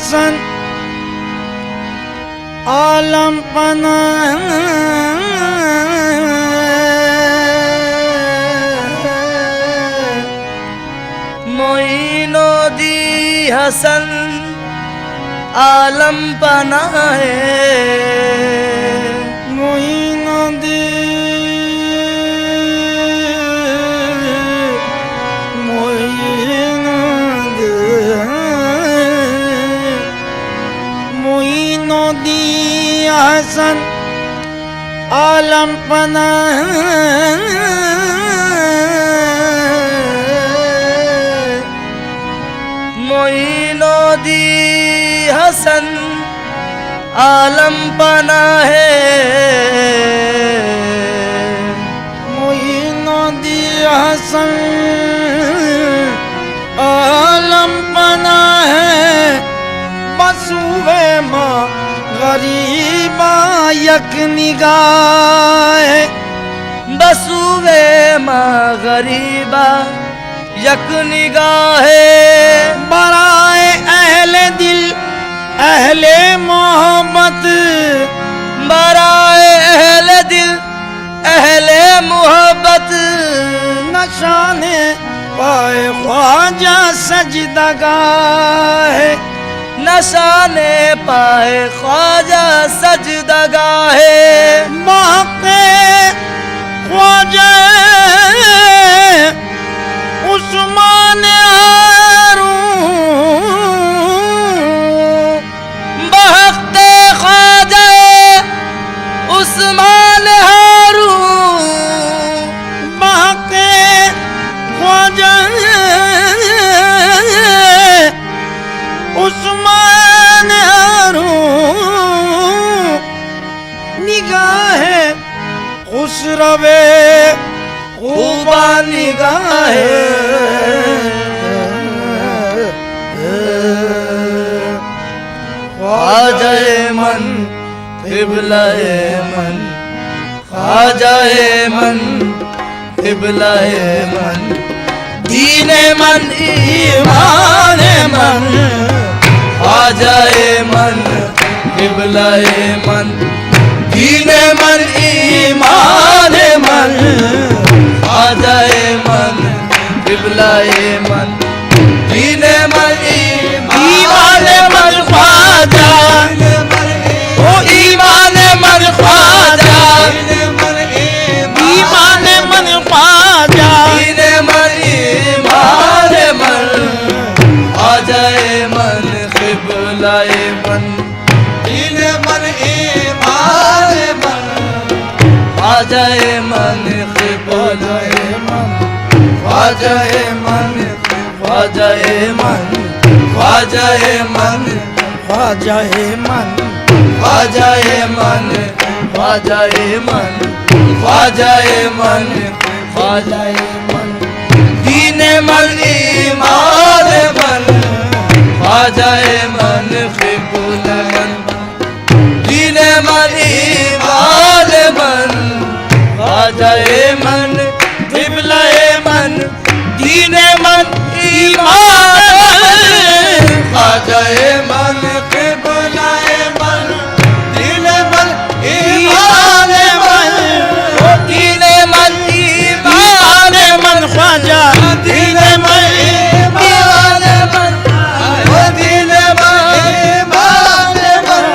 हसन आलम पनाह मोइनुद्दीन हसन आलम पनाह मोइनुद्दीन हसन आलम पनाह मोइनुद्दीन हसन आलम पनाह मोइनुद्दीन हसन आलम पनाह बसूवे माँ गरीबा यक निगाह बसूवे माँ गरीबा यक निगाह बराए अहले दिल अहले मोहब्बत बराए अहले दिल अहले मोहब्बत नशाने पाए ख्वाजा सजदगाह नशाने पाए ख्वाजा सजदगाह महके ख्वाजा उस्मान हारून बहकते ख्वाजा उस्मान हारून महके ख्वाजा उस्मान हारून निगाह खुसरवे खूबा निगाह ख्वाजाए मन क़िबलाए मन ख्वाजाए मन क़िबलाए मन दीने मन ईमान मन ख्वाजाए मन क़िबलाए मन दीने मन ईमान मन ख्वाजाए मन क़िबलाए मन दीने मन ईमान मन ख्वाजा ओ ईमान मन ख्वाजा ईमान मन ख्वाजा दीने मन ईमान मन ख्वाजाए मन क़िबलाए मन दीने मन ईमान मन ख्वाजाए मन क़िबलाए मन ख्वाजाए मन ख्वाजाए मन ख्वाजाए मन ख्वाजाए मन ख्वाजाए मन ख्वाजाए मन ख्वाजाए मन ख्वाजाए मन दीने मन ईमान मन ख्वाजाए मन क़िबलाए मन दीने मन ईमान मन ख्वाजाए मन क़िबलाए मन दीने मन ईमान ख्वाजाए मन क़िबलाए मन दीने मन ईमान मन दीने मन ईमान मन ख्वाजा दीने मन ईमान मन दीने मन ईमान मन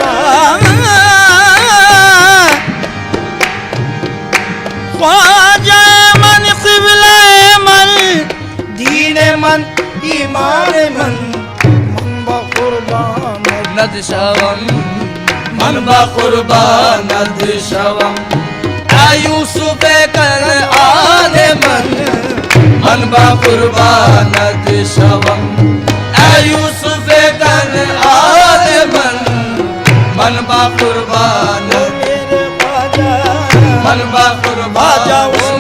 ख्वाजा मन क़िबलाए मन दीने मन ईमान मन मन बक़ुर्बान नदशवम मन बक़ुर्बान नदशवम यूसुफ कनआन मन मन बक़ुर्बान नदशवम यूसुफ कनआन मन मन बक़ुर्बान मन बक़ुर्बान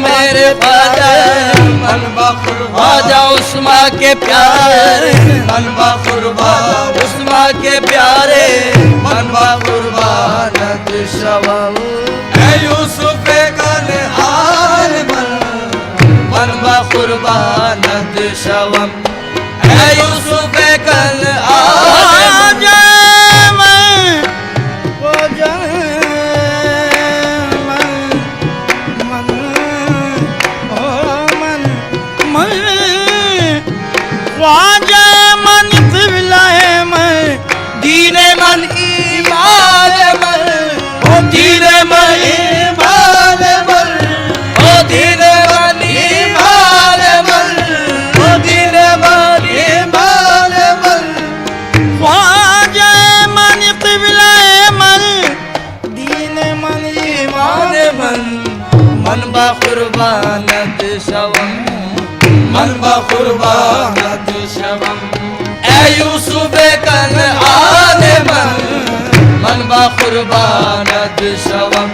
मेरे ख्वाजा मन ख्वाजा उस्मा के प्यारे मन बक़ुर्बान उस्मा के प्यारे मन बक़ुर्बान नदशवम यूसुफ कनआन मन मन बक़ुर्बान नदशवम यूसुफ कनआन मन बकुर्बानत शवम मन बकुर्बानत शवम ए यूसुफ कनआने मन बकुर्बानत शवम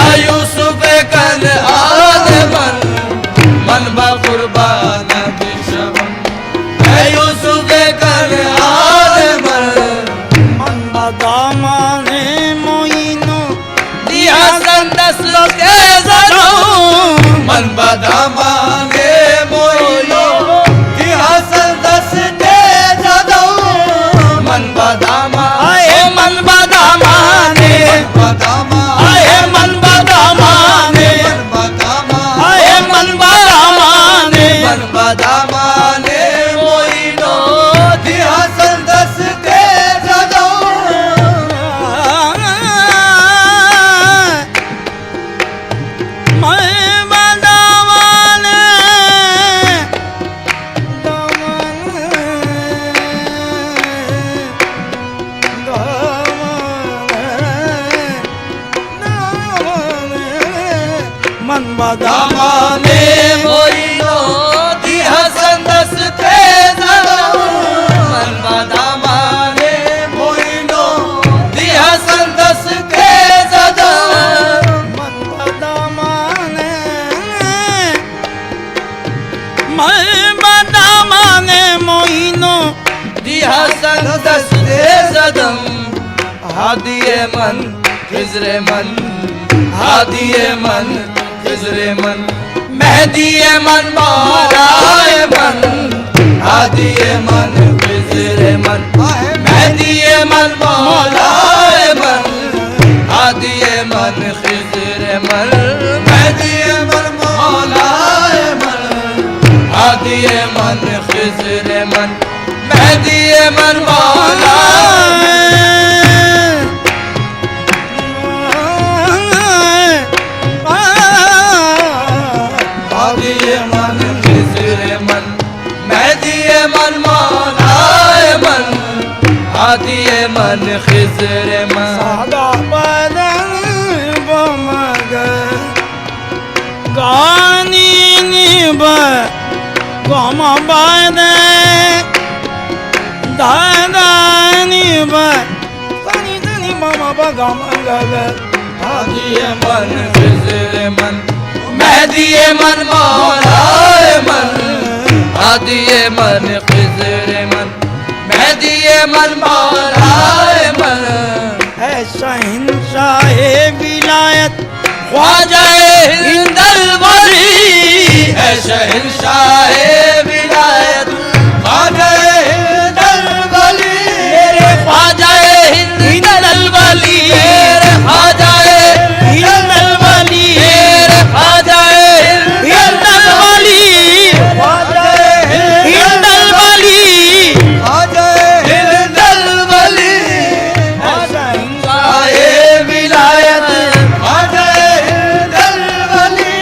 ए यूसुफ कनआने मन बकुर्बानत शवम ए यूसुफ कनआने मन बदामाने मोइनो दिया संदस के जरो मन बदामाने मोइनो दिया संदस के जरो मन बदामा आए मन बदामाने आए मन बदामाने आए मन बदामाने मन बदामाने मोइनो दिया संदस के जरो मन दामाने मोइनो दिया संदस के जरो मन बदामाने मोइनो दिया संदस के जरो मन बदामाने मन बदामाने मोइनो दिया संदस के जदम हादिए मन खिजरे मन हादिए मन खिजरे मन मेहदीए मन मौलाए मन हादिए मन खिजरे मन मेहदीए मन मौलाए मन हादिए मन खिजरे मन मेहदीए मन मौलाए मन हादिए मन खिजरे मन मेहदीए मन मौलाए हादिए मन खिजरे मन मेहदीए मन मौलाए मन हादिए मन खिजरे मन सादा बदन बमग गानी निब गम बद दादानी ब सनी सनी बम बगम गग हादिए मन खिजरे मन मेहदीए मन मौलाए मन हादिए मन खिजरे मन मेहदीए मन मौलाए मन है शहंशाह विलायत ख्वाजाए हिंदल वली है शहंशाह विलायत ख्वाजाए हिंदल वली मेरे ख्वाजाए हिंदल वली मेरे ख्वाजाए हिंदल वली मेरे ख्वाजाए हिंदल वली हिंदल वली हिंदल वली शहंशाह विलायत ख्वाजाए हिंदल वली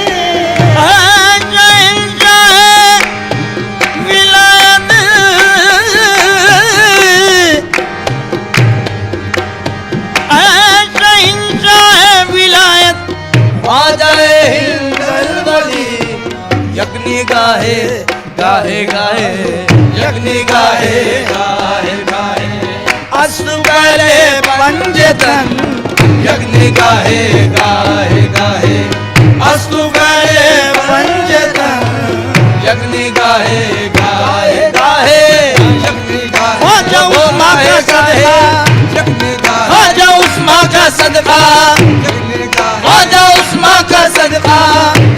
ख्वाजाए हिंदल वली यज्ञ गाहे गाहे गाहे यज्ञ गाहे गाहे गाहे असुगले पंजतन यज्ञ गाहे गाहे गाहे असुगले पंजतन यज्ञ गाहे गाहे गाहे यज्ञ गाहे हो जाओ उस्मा का सदका यज्ञ गाहे हो जाओ उस्मा का सदका यज्ञ गाहे हो जाओ उस्मा का सदका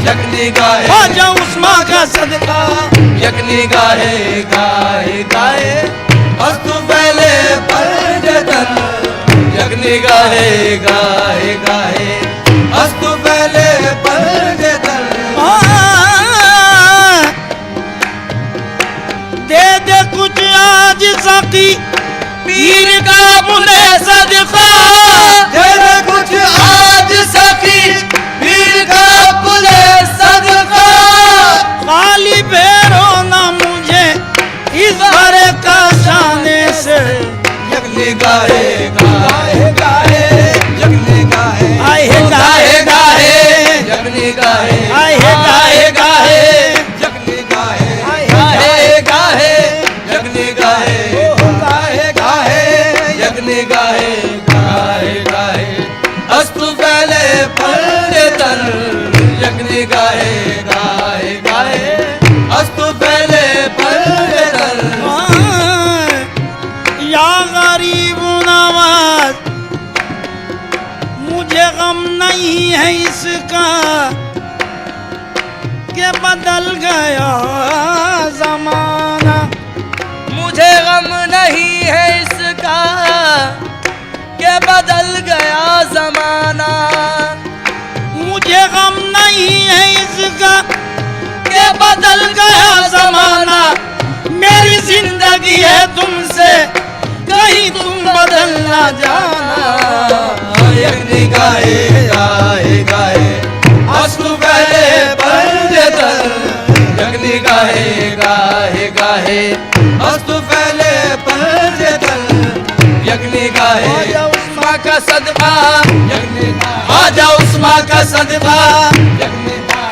यज्ञ गाहे हो जाओ उस्मा का सदका यज्ञ गाहे गाहे गाहे अस्तु पहले पंजतन यज्ञ गाहे गाहे गाहे अस्तु पहले पंजतन दे दे कुछ आज साकी पीर का मुने सदका तेरे कुछ आज सखी पीर का बुले सदका खाली फेरो ना मुझे इस भरे का शाने से यज्ञ गाहे गाहे गाहे यज्ञ गाहे आए गाहे गाहे यज्ञ गाहे निगाहे गाहे गाहे अस्तु पहले पर या गरीब नवाज, मुझे गम नहीं है इसका कि बदल गया जमाना। मुझे गम नहीं है इसका कि बदल गया जमाना। मुझे गम नहीं है इसका कि बदल गया जमाना। मेरी जिंदगी है तुमसे, कहीं तुम बदल ना जाना। एक निगाहे गाहे गाहे अस्तु पहले पंजतन। एक निगाहे गाहे गाहे अस्तु पहले पंजतन। एक निगाहे उस्मा का सदका, आजा उस्मा का सदका,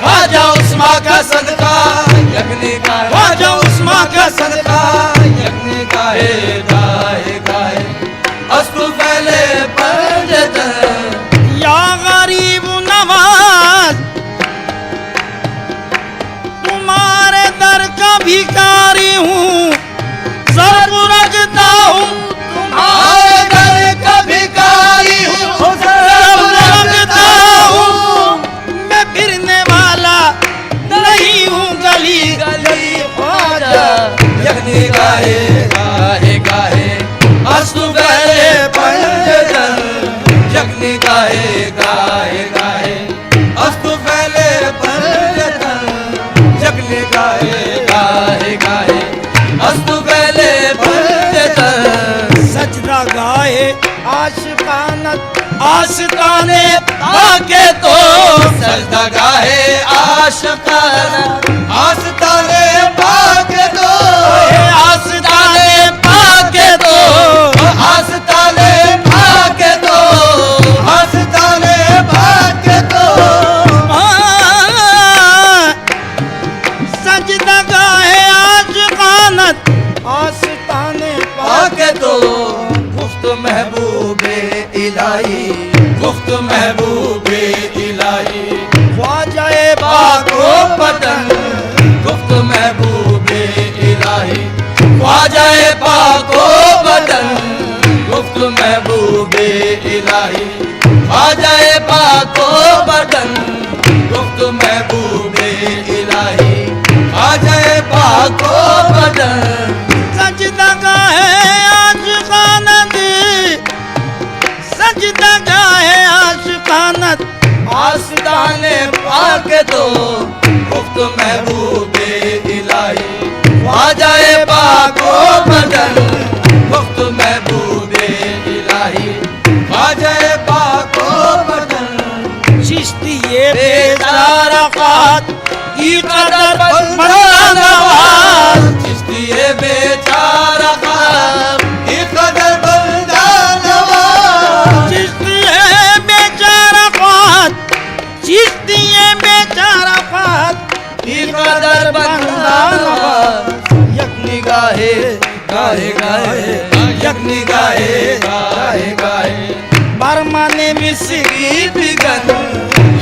आजा उस्मा का सदका, आजा उस्मा का सदका। एक निगाहे गाहे गाहे अस्तु पहले पंजतन। या गरीब नवाज, तुम्हारे दर का भिखारी हूँ, सर रखता हूँ तुम्हारे दर का भिखारी हूँ, सर रखता हूँ। मैं फिरने वाला नहीं हूँ गली गली ख्वाजा। एक निगाहे गाहे गाहे अस्तु पहले पंजतन। एक निगाहे गाहे गाहे अस्तु पहले पंजतन। एक निगाहे गाहे गाहे अस्तु पहले पंजतन। सजदा गाए आशिकानत आस्ताने आके तो सजदा गाहे आशिकाना आस्ताने पाके दो। आस्ताने पाके तो आस्ताने पाके दो। आस्ताने पाके दो। सजदा गाए आशिकानत आस्ताने पाके दो। गुफ्त महबूबे इलाही, गुफ्त महबूबे इलाही। ख्वाजाए पाको पतन गुफ्त महबूबे इलाही। ख्वाजाए पाको बदन गुफ्त महबूबे इलाही। ख्वाजाए पाको बदन गुफ्त महबूबे इलाही। ख्वाजाए पाको बदन। सजदा गाए आशिकानत, सजदा गाए आशिकानत आस्ताने पाके दो। गुफ्त महबूबे इलाही। ख्वाजाए पाको बदन गुफ्त महबूबे इलाही। ख्वाजाए पाको बदन। चिश्तिए बेतारकात की कदर बंदा नवाज। चिश्तिए बेचारा ख्वाब की कदर बंदा नवाज। चिश्तिए बेचारकात, चिश्तिए बेचारकात की कदर बंदा नवाज। एक निगाहे गाहे गाहे एक निगाहे गाहे गाहे बर्मा ने मिस्री बिगन।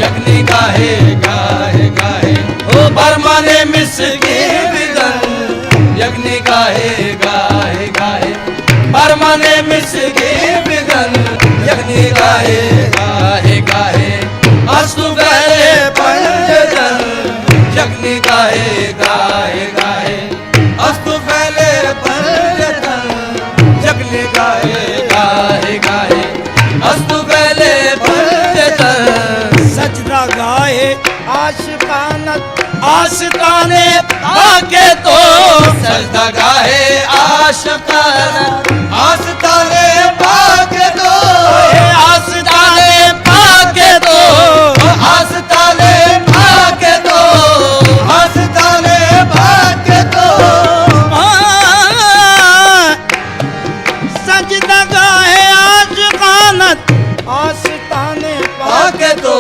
एक निगाहे गाहे गाहे ओ बर्मा ने मिस्री बिगन। एक निगाहे गाहे गाहे बर्मा ने मिस्री बिगन। एक निगाहे गाहे गाहे अस्तु पहले पंजतन। एक निगाहे गाहे गाहे अस्तु पहले पंजतन। एक निगाहे गाहे गाहे अस्तु पहले पंजतन। सजदा गाए आशिकानत आस्ताने आके तो सजदा गाहे आशिकाना आस्ताने पाके दो। आस्ताने पाके तो आस्ताने पाके दो। आस्ताने पाके दो। सजदा गाए आशिकानत आस्ताने पाके दो।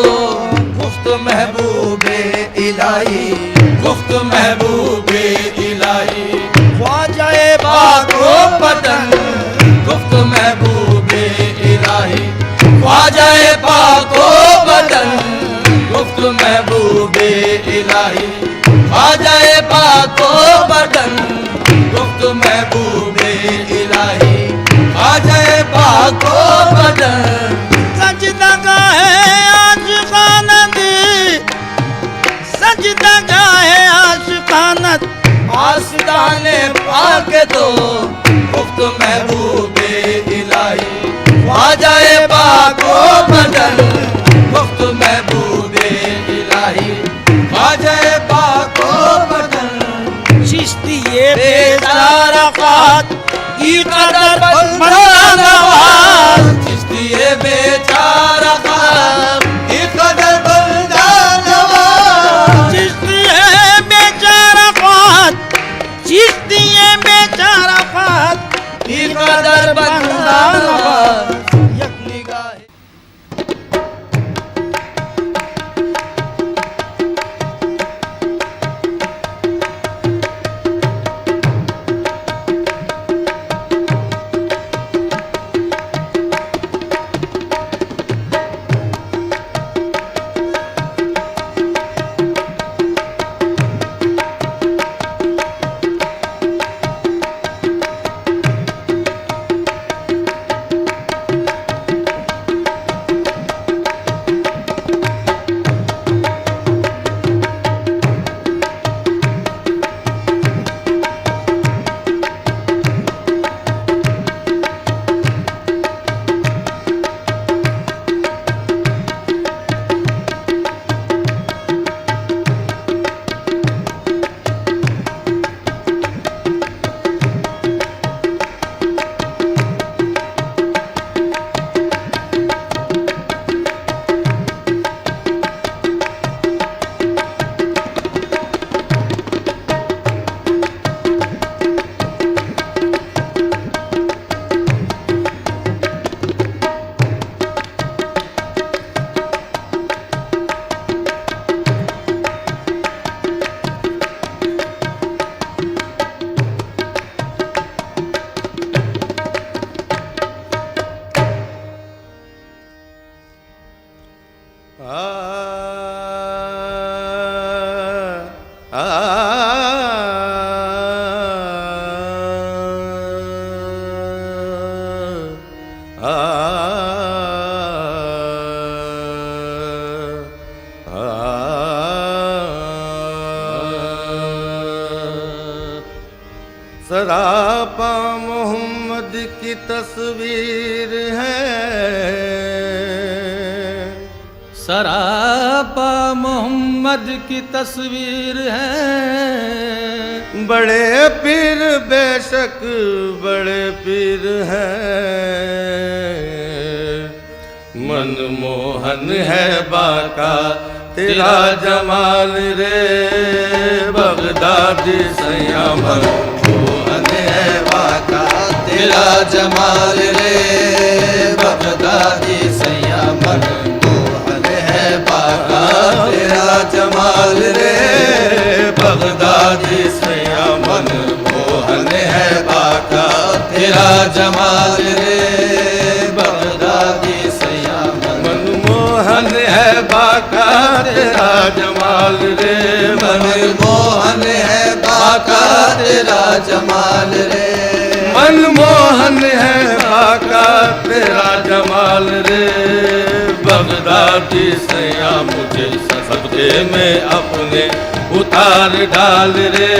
गुफ्त महबूबे इलाही। गुफ्त महबूबे इलाही। ख्वाजाए पाको बदन गुफ्त महबूबे इलाही। ख्वाजाए पाको बदन गुफ्त महबूबे महबूबे इलाही ख्वाजाए पाको बदन गुफ्त महबूबे इलाही ख्वाजाए पाको बदन सजदा गाहे आशिकानत सजदा गाहे आशिकानत आस्ताने पाके तो गुफ्त महबूबे इलाही ख्वाजाए पाको बदन गुफ्त महबूबे इलाही ख्वाजाए पाको बदन चिश्तिये बेचारा खात की कदर बंदा नवाज चिश्तिये बेचारा खात की कदर बंदा नवाज चिश्तिये बेचारा खात चिश्तिये बेचारा खात की कदर बंदा नवाज यक निगाह सरापा मोहम्मद की तस्वीर है, सरापा मोहम्मद की तस्वीर है। बड़े पीर बेशक बड़े पीर हैं, मनमोहन है बाका तेरा जमाल रे, बगदादी सैया मनमोहन है बाका तेरा जमाल रे, बगदादी सैया मनमोहन है बाका तेरा जमाल रे, बगदादी सैया मनमोहन है बाका तेरा जमाल रे, बगदादी सैया मनमोहन है बाका तेरा जमाल रे, मनमोहन है बाका तेरा जमाल रे, मनमोहन है बाका तेरा जमाल रे, बगदादी सैया मुझे सदके में अपने उतार डाल रे,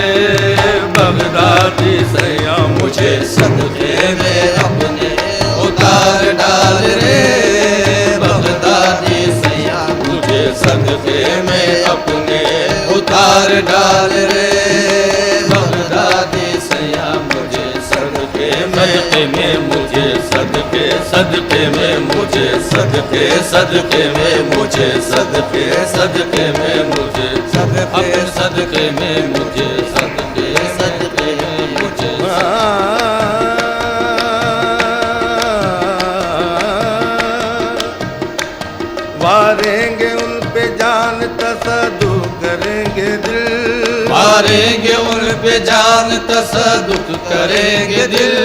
बगदादी सैया मुझे सदके में अपने उतार डाल रे, बगदादी सैया मुझे सदके में अपने उतार डाल रे, बगदादी सैया मुझे सदके में मुझे सदके सदके में मुझे सदके सदके में मुझे सदके सदके में मुझे अपने सदके में मुझे सदके सदके में मुझे वारेंगे उन पे जान तसदु करेंगे दिल, मारेंगे उन पे जान तसदुक करेंगे दिल,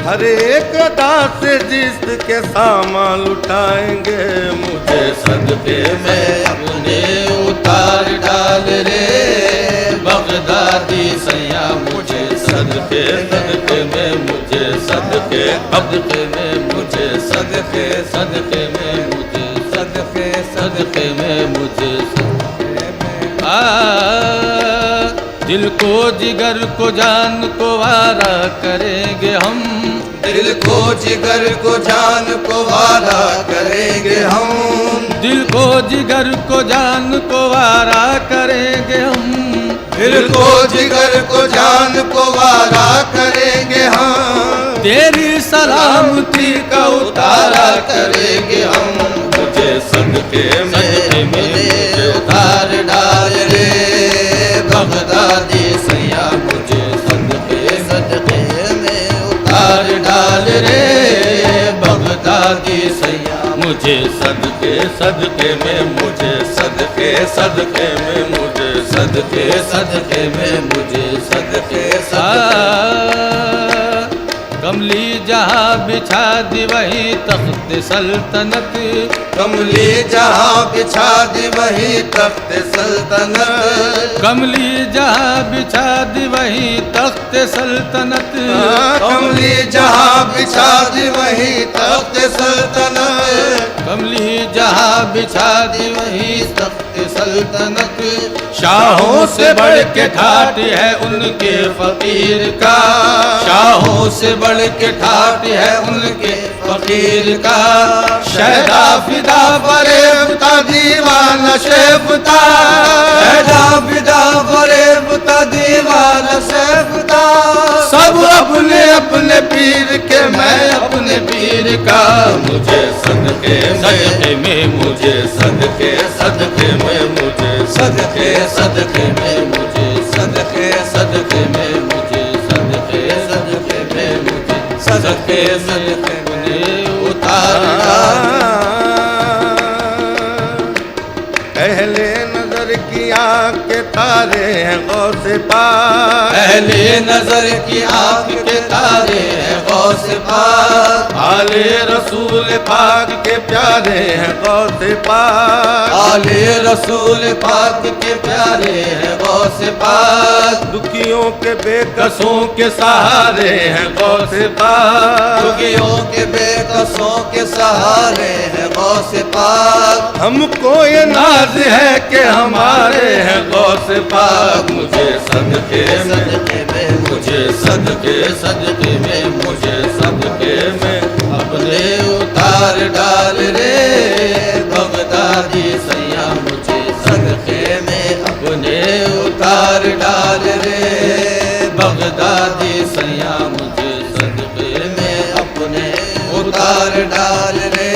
हर एक अदा से जिसके सामान लुटाएंगे मुझे सदके में अपने उतार सदके सदके में मुझे सदके सदके में मुझे सदके सदके में मुझे सदके सदके में मुझे दिल को जिगर को जान को वारा करेंगे हम, दिल को जिगर को जान को वारा करेंगे हम, दिल को जिगर को जान को वारा करेंगे हम, दिल को जिगर को जान को वारा करेंगे हम, तेरी सलामती का उतारा करेंगे हम। मुझे सदके में मुझे उतार डाल रे बगदादी सैया, मुझे सदके सदके में उतार डाल रे बगदादी सैया, मुझे सदके सदके में मुझे सदके सदके में मुझे सदके सदके में मुझे सदके कमली जहाँ बिछा दी वही तख्त सल्तनत, कमली जहाँ बिछा दी वही तख्त सल्तनत, कमली जहाँ बिछा दी वही तख्त सल्तनत, कमली जहाँ बिछा दी वही तख्त सल्तनत, कमली जहाँ बिछा दी वही तख्त सल्तनत, शाहों से बढ़ के ठाट है उनके फकीर का, शाहों से बढ़ के ठाट है उनके फकीर का, शहदा फिदा फरेबता दीवाना शेफता, शहदा फिदा फरेबता दीवाना शेफता, सब अपने अपने पीर के मैं अपने पीर का, मुझे सदके सदके में मुझे सदके सदके में मुझे सदके सदके में मुझे सदके सदके में मुझे सदके सदके में मुझे सदके सदके में उतार पहले नजर की आँख के तारे हैं गौसे पाक, पहले नजर की आँख के तारे हैं गौसे पाक, आले रसूल पाक के प्यारे हैं गौसे पाक, आले रसूल पाक के प्यारे हैं गौसे पाक, दुखियों के बेकसों के सहारे हैं गौसे पाक, दुखियों के बेकसों के सहारे हैं गौसे पाक, हमको ये नाज है कि हमारे हैं गौसे पाक, मुझे सदके में मुझे सदके सदके में मुझे सदके में अपने उतार डाल रे बगदादी सैया, मुझे सदके में अपने उतार डाल रे बगदादी सैया, मुझे सदके में अपने उतार डाल रे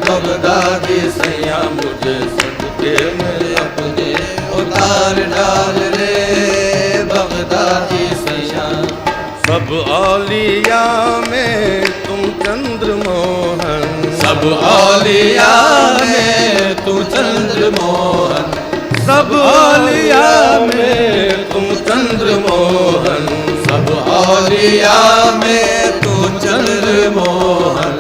बगदादी सैया, मुझे सदके में अपने उतार डाल रे बगदादी सैया। सब औलिया में तुम चंद्रमोहन, सब औलिया में तू चंद्रमोहन, सब औलिया में तुम चंद्रमोहन, सब औलिया में तू चंद्रमोहन,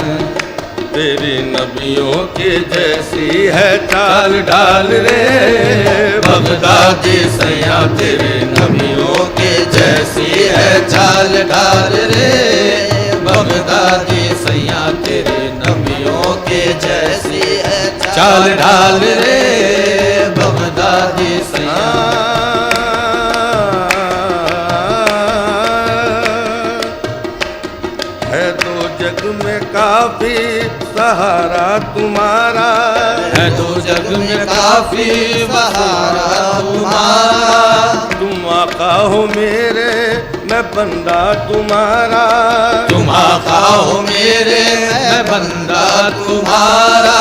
तेरी नबियों की जैसी है चाल डाल रे बगदादी सैया, तेरे नबियों के जैसी है चाल डाल रे बगदादी सैया, तेरे नबियों के जैसी है चाल डाल रे बगदादी सैया। है तो जग में काफी सहारा तुम्हारा, है तो जग में काफी सहारा तुम्हारा, तुम आका हो मेरे मैं बंदा तुम्हारा, तुम आका हो मेरे मैं बंदा तुम्हारा,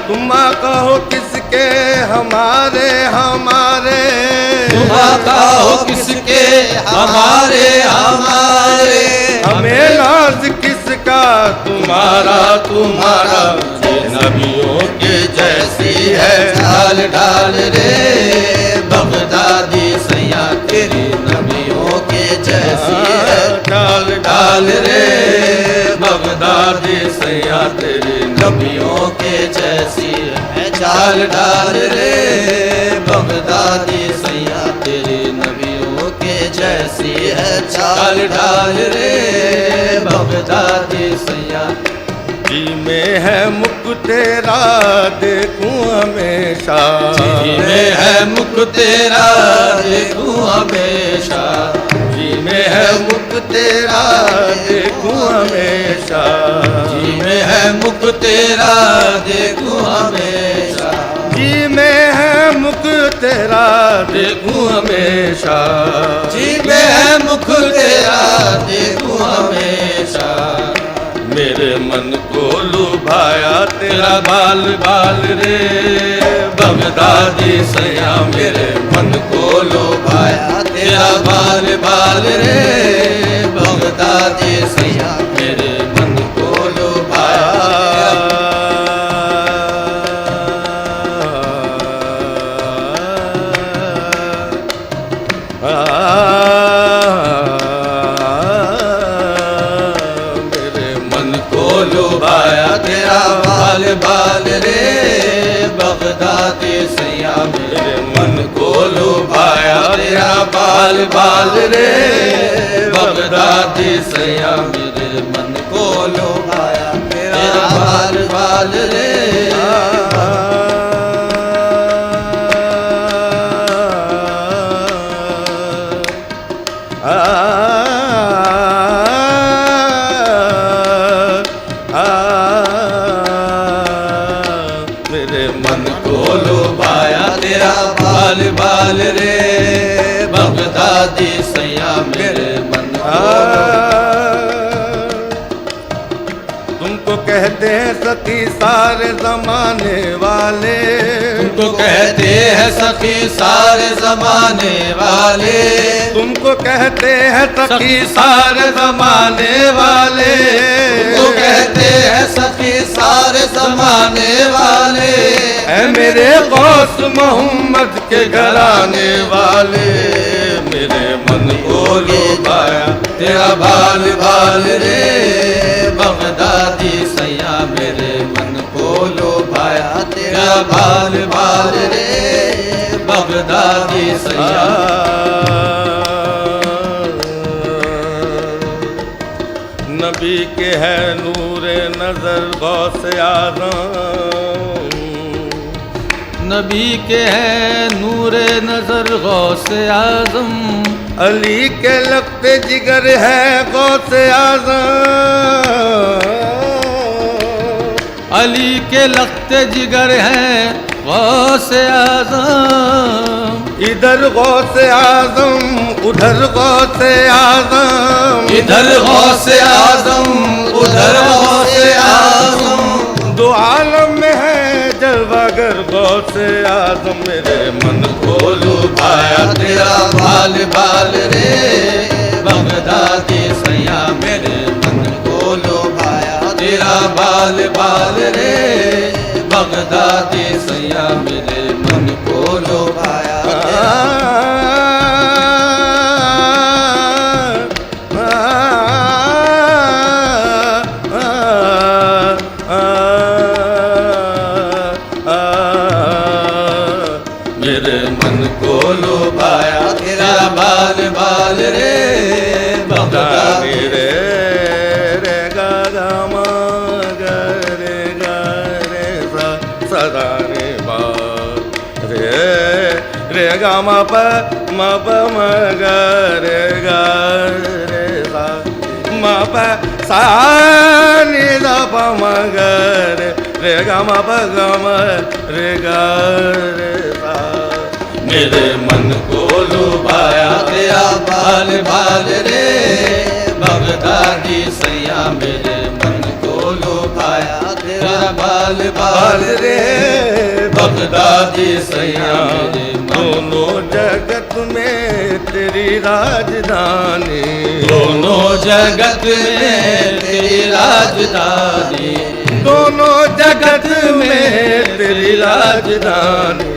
तुम आका हो किसके हमारे हमारे, तुम आका हो किसके हमारे हमारे, हमें नाज किसका तुम्हारा तुम्हारा, नबियों के जैसी है चाल डाल रे बगदादी सैया, तेरी नबियों के जैसी है चाल डाल रे बगदादी सैया, तेरी नबियों के जैसी है चाल डाल रे बगदादी सैया, तेरी नबियों के जैसी कैसी है चाल ढाल रे बगदादी सैया। जी में है मुख तेरा देखूं हमेशा, जी में है मुख तेरा देखूं हमेशा, जी में है मुख तेरा देखूं हमेशा, जी में है मुख तेरा देखूं हमेशा, जी में है मुख तेरा देखूं हमेशा, जी में है मुख तेरा देखूं हमेशा। मेरे मन को लुभाया तेरा बाल बाल रे बगदादी सैया, मेरे मन को लुभाया तेरा बाल बाल रे बगदादी सैया, मेरे मन को लुभाया लुभाया तेरा बाल बाल रे बगदादी सैया, मेरे मन को लुभाया तेरा बाल बाल रे बगदादी सैया, मेरे मन को लुभाया तेरा बाल बाल रे। बाल बाल रे बगदादी सैया, मेरे मन तुमको कहते हैं सखी सारे जमाने वाले, तुमको कहते हैं सखी सारे जमाने वाले, तुमको कहते हैं सखी सारे जमाने वाले, तुमको कहते हैं सखी सारे जमाने वाले। ऐ मेरे गौस मोहम्मद के घराने वाले, मेरे मन को लुभाया तेरा बाल बाल रे बगदादी सैया, मेरे मन को लुभाया तेरा बाल बाल रे बगदादी सैया। नबी के है नूरे नजर गौस आज़म, नबी के है नूरे नजर गौस आजम, अली के लगते जिगर है गौस आज़म, अली के लगते जिगर है गौस आजम, इधर गौस आज़म उधर गौस आज़म, इधर गौस आजम उधर गौस आजम, दो आलम में है जलवागर गौस आज़म, मेरे मन को लुभाया तेरा बाल बाल रे बगदादी सैया, मेरे मन को लुभाया तेरा बाल बाल रे बगदादी सैया, मेरे मन को लुभाया मेरे मन को लुभाया तेरा बाल बाल रे बगदादी रे रे गा गा मा गा रे गा रे सा सदा रे बा रे रे गा मा प म गा रे गा रे सा मा प सा नि दा प म गा रे गा मा प गा म रे गा रे सा, मेरे मन को लुभाया तेरा बाल बाल रे बगदादी सैया, मेरे मन को लुभाया तेरा बाल बाल रे बगदादी सैया, मेरे दोनों जगत में तेरी राजधानी, दोनों जगत में तेरी राजधानी, दोनों जगत में तेरी राजधानी,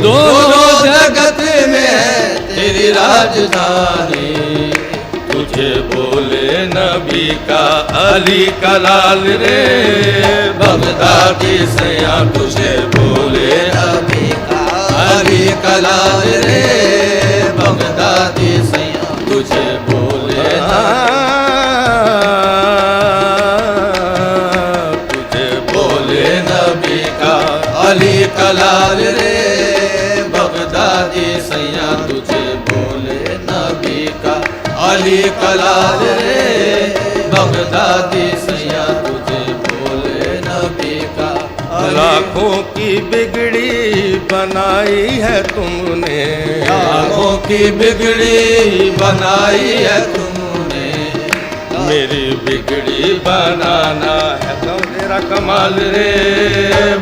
दोनों जगत में तेरी राजधानी। तुझे बोले नबी का अली का लाल रे बगदादी सैया, तुझे बोले अली का लाल रे बगदादी सैया, तुझे दी सैया तुझे बोले नबी का अली कलाल रे बगदादी सैया तुझे बोले नबी का लाखों की बिगड़ी बनाई है तुमने, लाखों की बिगड़ी बनाई है तुमने, मेरी बिगड़ी बनाना है तो तेरा कमाल रे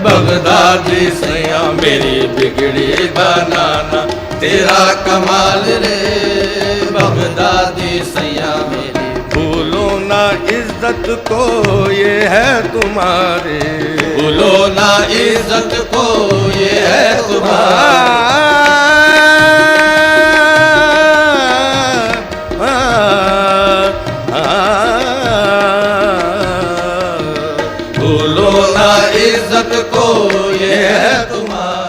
बगदादी सैया मेरी बिगड़ी बनाना तेरा कमाल रे बगदादी सैया मेरी। भूलो ना इज्जत को ये है तुम्हारे, भूलो ना इज्जत को ये है तुम्हारी, भूलो ना इज्जत को ये है तुम्हारी।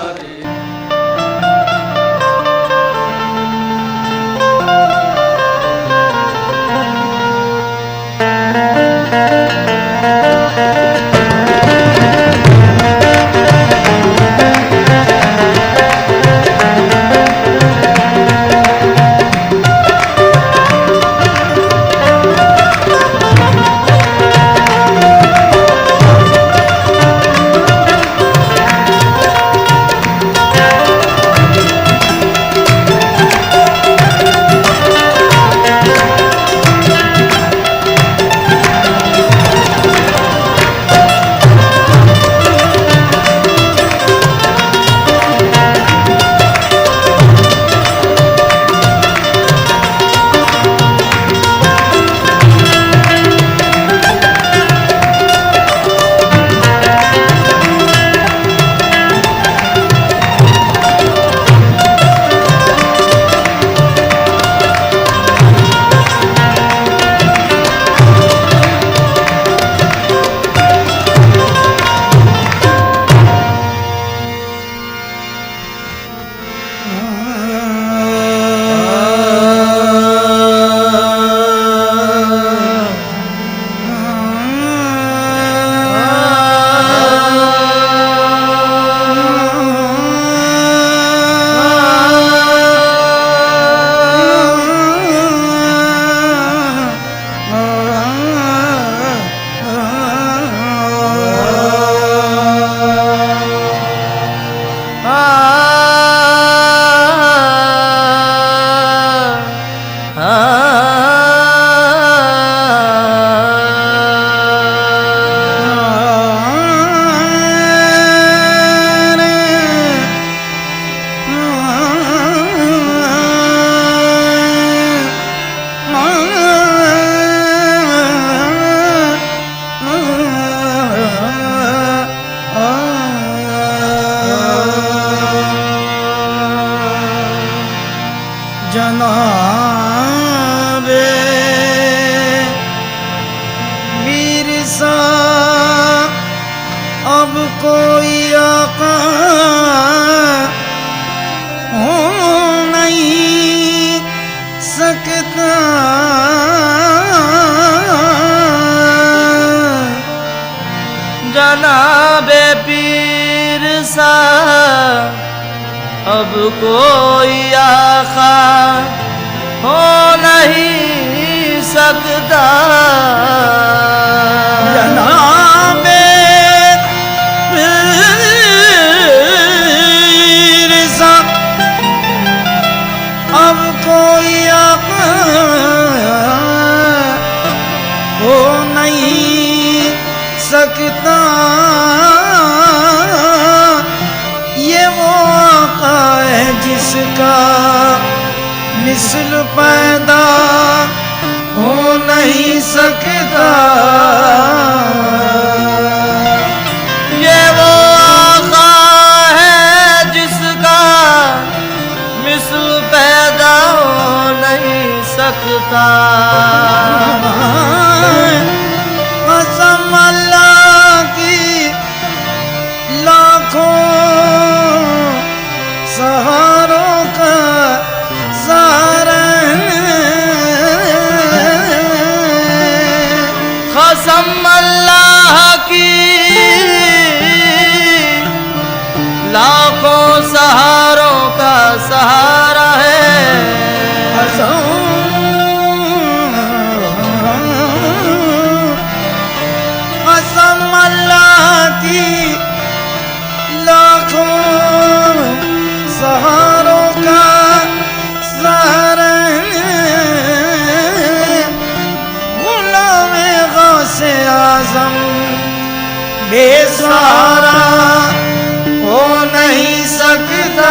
जनाबे मिर्ज़ा अब कोई आका हो नहीं सकता, जनाबे पीर सा अब कोई आका हो नहीं सकता, जनाबे पीर सा अब कोई आका हो नहीं सकता, ये वो आका है जिसका मिसल पैदा हो नहीं सकता, ये वो आका है जिसका मिसल पैदा हो नहीं सकता। कसम अल्लाह की लाखों सहारों का सहारा कसम अल्लाह की लाखों सहारों का सहारा की लाखों सहारों का सहारा गुलामे गौसे आजम बेसहारा हो नहीं सकता।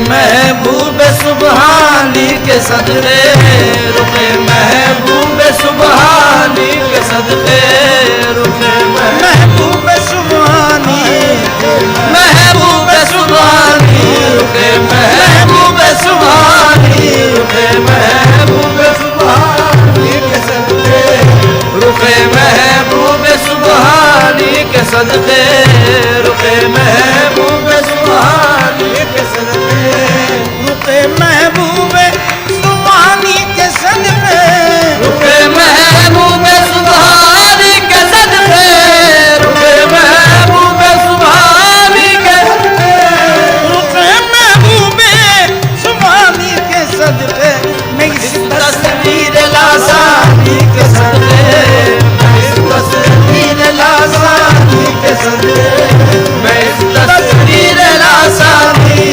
महबूब सुबहानी के सदके रुके महबूब सुबहानी के सदके रुके महबूब सुबहानी महबूब सुबहानी रुके महबूब सुबहानी रुके महबूब सुबहानी के सदके रुके महबूब सुबहानी के सदके रुके महबूब सुबहानी के सदके रुके महबूब सुबहानी के सदके रुके महबूब सुबहानी के सदके रुके महबूब सुबहानी के रुके महबूब सुबहानी के सदके मैं इस तस्वीर लासानी के सदके तस्वीर लासानी के सदके मैं इस तस्वीर लासानी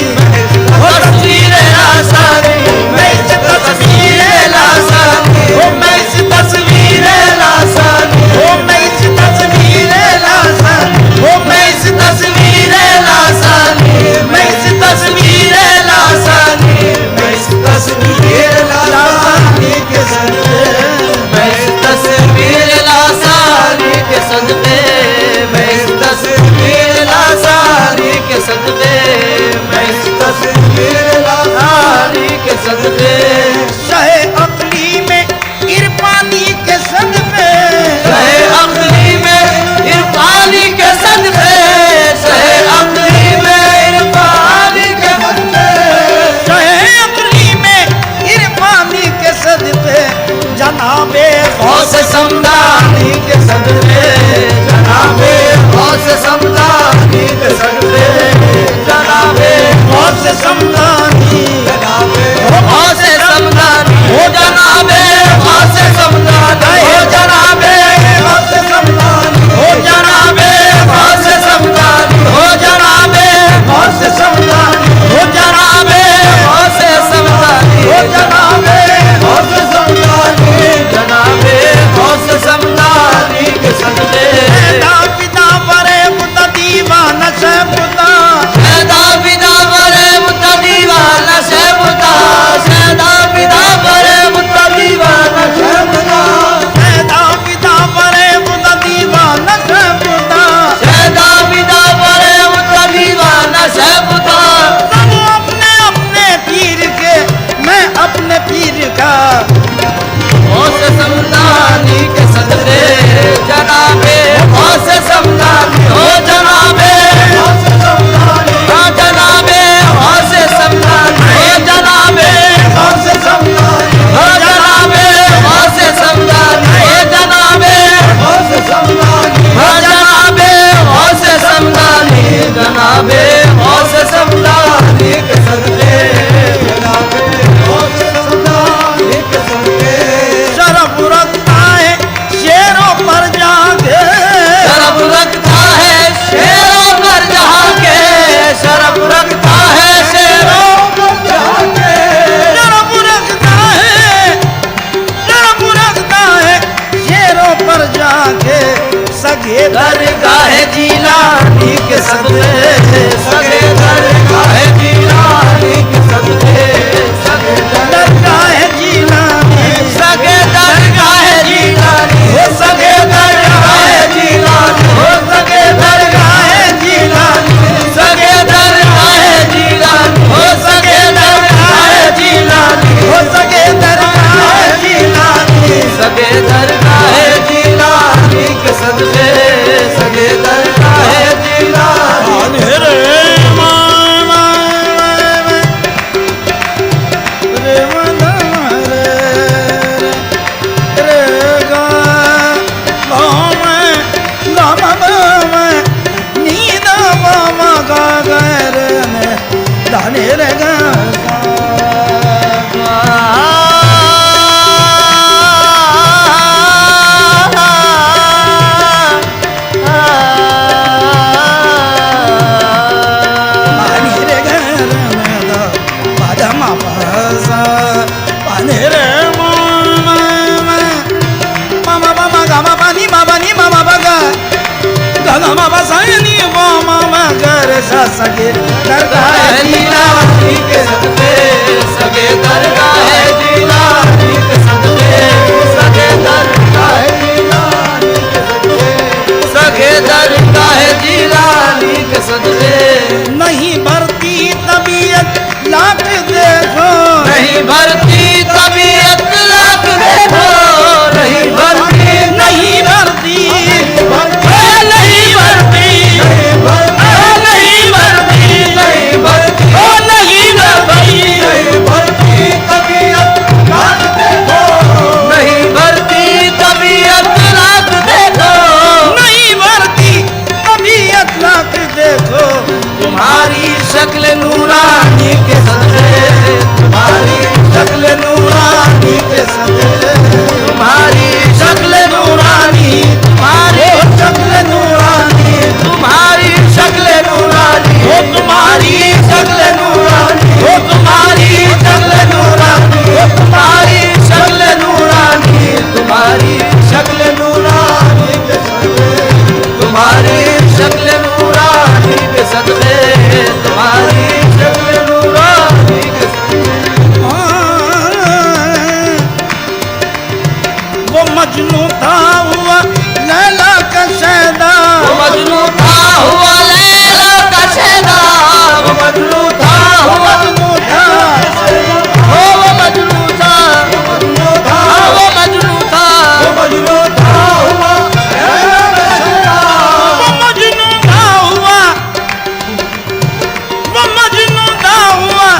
तस्वीर लासानी मैं इस तस्वीर लासानी ओ मैं इस तस्वीर लासानी ओ मैं इस तस्वीर लासानी ओ मैं इस तस्वीर लासानी मैं इस तस्वीर लासानी मैं इस तस्वीर लासानी के सदके मैं इस तस्वीर लासानी के सदके मैं इस तस्वीर लासानी के सदके मैं इस तस्वीर लासानी के सदके शहे अकली में इरफानी के सदके शहे अकली में इरफानी के सदके शहे अकली में इरफानी के सदके शहे अकली में इरफानी के सदके जनाबे गौस समदानी के सदके जनाबे गौस समदानी के सदके जनाबे गौस समदानी जनाबे गौस समदानी हो जनाबे गौस समदानी हो जनाबे गौस समदानी हो जनाबे गौस समदानी हो जनाबे गौस समदानी हो जनाबे गौस समदानी हो जनाबे गौस समदानी जनाबे गौस समदानी के सदके पिता बरे मुदत दाने रे गा सगे दरगाह जिलानी के सदके सगे दरगाह जिलानी के सदके सगे दरगाह जिलानी के सदके सगे दरगाह जिलानी के सदके नहीं भरती तबीयत लाख देखो नहीं भरती तबीयत लाख देखो नहीं भरती नहीं भरती नहीं भरती नहीं भरती नहीं भरती ओ नहीं भरती नहीं भरती तबीयत लाख देखो नहीं भरती तबीयत लाख देखो नहीं भरती तबीयत लाख देखो तुम्हारी शक्ल नूरानी के सदके तुम्हारी शक्ल नूरानी के सदके तुम्हारी शक्ल नूरानी तुम्हारी शक्ल नूरानी तुम्हारी शक्ल नूरानी हो तुम्हारी शक्ल नूरानी हो तुम्हारी शक्ल नूरानी हो तुम्हारी शक्ल नूरानी तुम्हारी शक्ल नूरानी के सदके तुम्हारी शक्ल नूरानी के सदके तुम्हारी शक्ल नूरानी के वो मजनू था हुआ लैला का शैदा वो मजनू था हुआ लैला का शैदा वो मजनू था हुआ मजनू था हो वो मजनू था वो मजनू था वो मजनू था वो मजनू था हुआ लैला का शैदा वो मजनू था हुआ वो मजनू था हुआ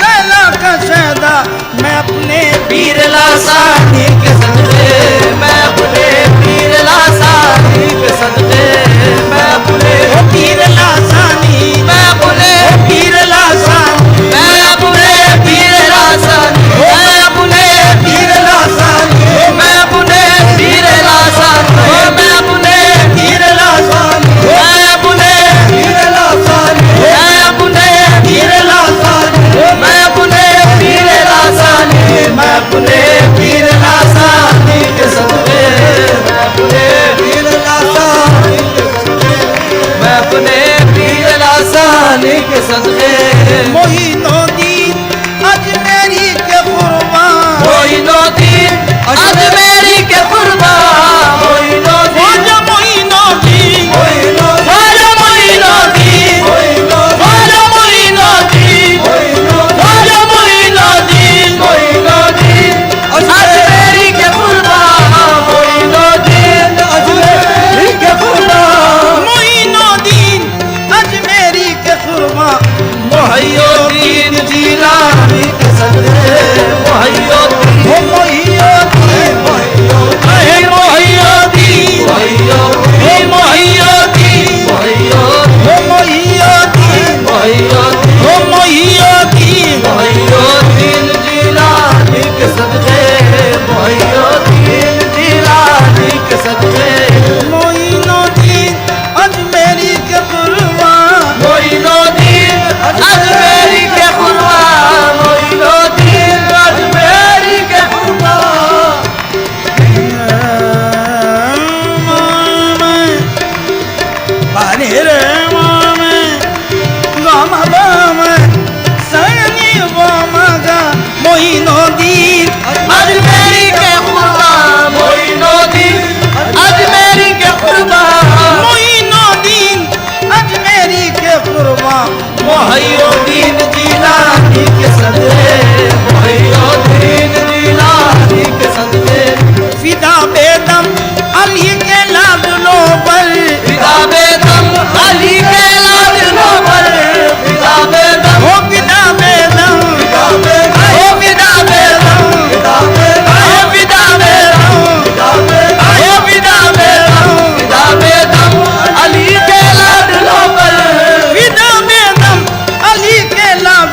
लैला का शैदा मैं अपने पीर लासानी के सदके मैं अपने पीर लासानी के सदके मैं अपने पीर लासानी मैं अपने पीर लासानी मैं अपने पीर लासानी मैं अपने पीर लासानी मैं अपने पीर लासानी मैं अपने पीर लासानी मैं अपने पीर लासानी मैं अपने पीर लासानी मैं अपने पीर लासानी मैं अपने पीर लासानी के सदके मैं अपने पीर लासानी के सदके मैं अपने पीर लासानी के सदके मोहिनुद्दीन अजमेरी के कुर्बान मोइनुद्दीन अजमेरी के कुर्बान मोइनुद्दीन मोहिनुद्दीन ख्वाजा मोइनुद्दीन ख्वाजा मोइनुद्दीन ख्वाजा मोइनुद्दीन मोइनुद्दीन अजमेरी के कुर्बान मोइनुद्दीन अजमेरी के कुर्बान मोहिनुद्दीन अजमेरी के कुर्बान मोहियुद्दीन जिलानी के सदके मोहियुद्दीन हो मोहिनुद्दीन अहे मोहियुद्दीन मोहियुद्दीन मोहियुद्दीन हो मोहिनुद्दीन मोहियुद्दीन हो मोहिनुद्दीन मोहियुद्दीन जिलानी के सदके मोहियुद्दीन जिलानी के सदके मोहिनुद्दीन अजमेरी के कुर्बान मोइनुद्दीन अजमेरी के कुर्बान मोइनुद्दीन अजमेरी के कुर्बान बाने रे मामे गामा बामे सनी बामगा मोहिनुद्दीन अजमेरी के कुर्बान मोइनुद्दीन अजमेरी के कुर्बान मोहिनुद्दीन अजमेरी के कुर्बान मोहियुद्दीन जिलानी के सदके मोहियुद्दीन जिलानी के सदके फिदा बेदम अली के लाडलो पर फिदा बेदम अली के लाडलो पर फिदा बेदम हो फिदा बेदम फिदा बेदम हो फिदा बेदम फिदा बेदम हो फिदा बेदम फिदा बेदम हो फिदा बेदम फिदा बेदम अली के लाडलो पर फिदा बेदम अली के लाडलो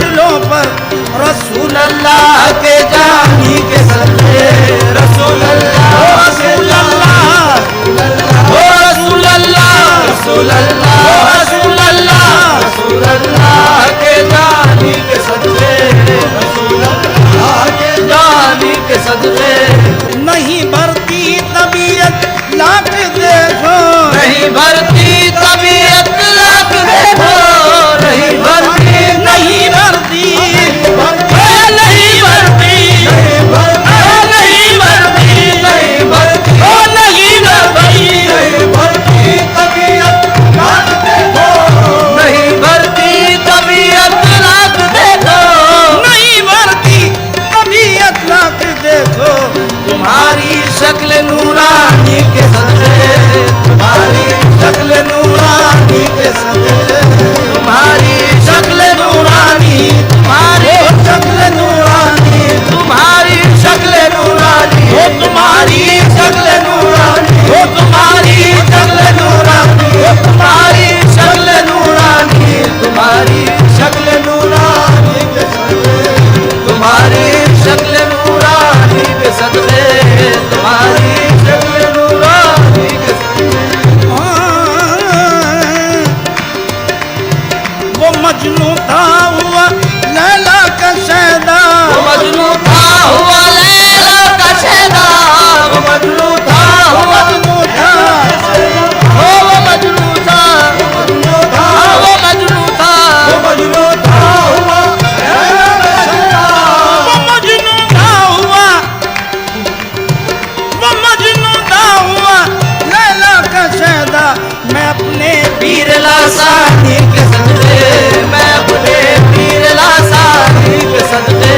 पीर लासानी के सदके मैं अपने पीर लासानी के सदके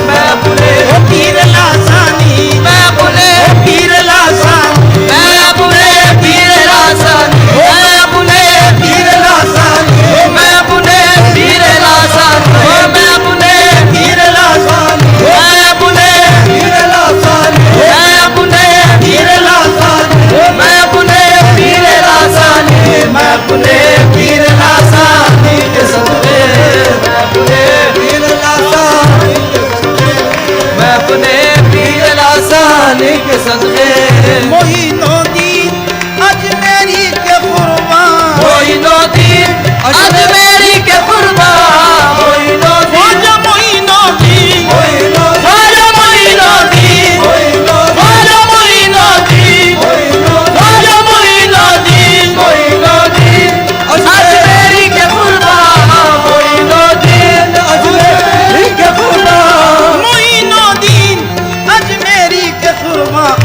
मैं अपने पीर लासानी मैं अपने पीर लासानी मैं अपने पीर लासानी मैं अपने पीर लासानी मैं अपने पीर लासानी मैं अपने पीर लासानी मैं अपने पीर लासानी मैं अपने पीर लासानी मैं अपने पीर लासानी मैं अपने पीर लासानी के सदके मैं अपने पीर लासानी मैं अपने पीर लासानी के सदके मोइनुद्दीन अजमेरी के कुर्बान मोइनुद्दीन अजमेरी के कुर्बान मोइनुद्दीन ख्वाजा मोइनुद्दीन ख्वाजा मोइनुद्दीन ख्वाजा मोइनुद्दीन ख्वाजा मोइनुद्दीन मोइनुद्दीन अजमेरी के कुर्बान मोइनुद्दीन अजमेरी के कुर्बान मोइनुद्दीन अजमेरी के कुर्बान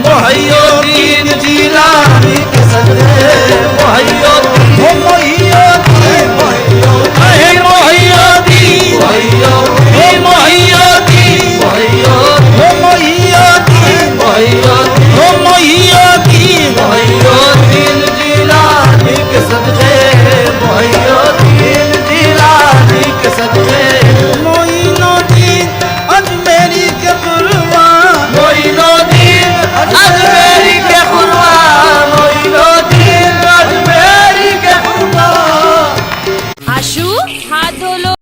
मोहिउद्दीन जिलानी के सदके मोहिउद्दीन मोइनुद्दीन हे मोहिउद्दीन हे मोहिउद्दीन मोहिउद्दीन मोइनुद्दीन मोहिउद्दीन मोइनुद्दीन मोहिउद्दीन जिलानी के सदके मोहिउद्दीन जिलानी के सदके मोइनुद्दीन अजमेरी के कुर्बान मोइनुद्दीन अजमेरी के कुर्बान मोइनुद्दीन अजमेरी के कुर्बान आशु हाथ धो लो।